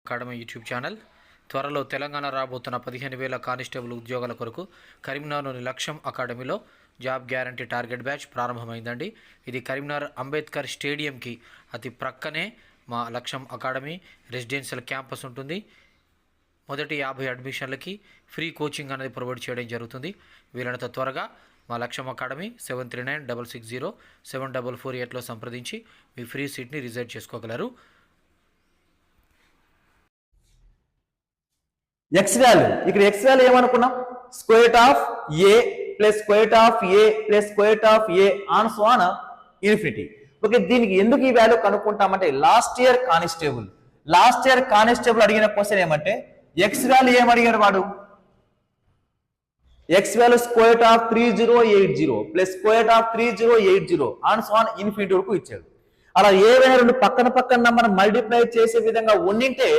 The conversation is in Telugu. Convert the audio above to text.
Academy YouTube channel. త్వరలో తెలంగాణ రాబోతున్న 15,000 కానిస్టేబుల్ ఉద్యోగాల కొరకు కరీంనగర్లోని లక్ష్యం అకాడమీలో జాబ్ గ్యారంటీ టార్గెట్ బ్యాచ్ ప్రారంభమైందండి. ఇది కరీంనగర్ అంబేద్కర్ స్టేడియంకి అతి ప్రక్కనే మా లక్ష్యం అకాడమీ రెసిడెన్షియల్ క్యాంపస్ ఉంటుంది. మొదటి 50 అడ్మిషన్లకి ఫ్రీ కోచింగ్ అనేది ప్రొవైడ్ చేయడం జరుగుతుంది. వీలైనంత త్వరగా మా లక్ష్యం అకాడమీ 7396607448లో సంప్రదించి మీ ఫ్రీ సీట్ని రిజర్వ్ చేసుకోగలరు. ఎక్స్ వాల్యూ ఇక్కడ ఎక్స్ వాల్యూ ఏమనుకున్నాం, square of a plus square of a plus square of a on so on infinity. Okay, దీనికి ఎందుకు ఈ వాల్యూ కనుక్కుంటామంటే లాస్ట్ ఇయర్ కానిస్టేబుల్ అడిగిన క్వశ్చన్ ఏమంటే ఎక్స్ వాల్యూ ఏమడిగాడు వాడు, x value square of 3080 plus square of 3080 on so on infinity వరకు ఇచ్చాడు. అలా ఏవైనా రెండు పక్కన నంబర్ మల్టిప్లై చేసే విధంగా ఉండింటే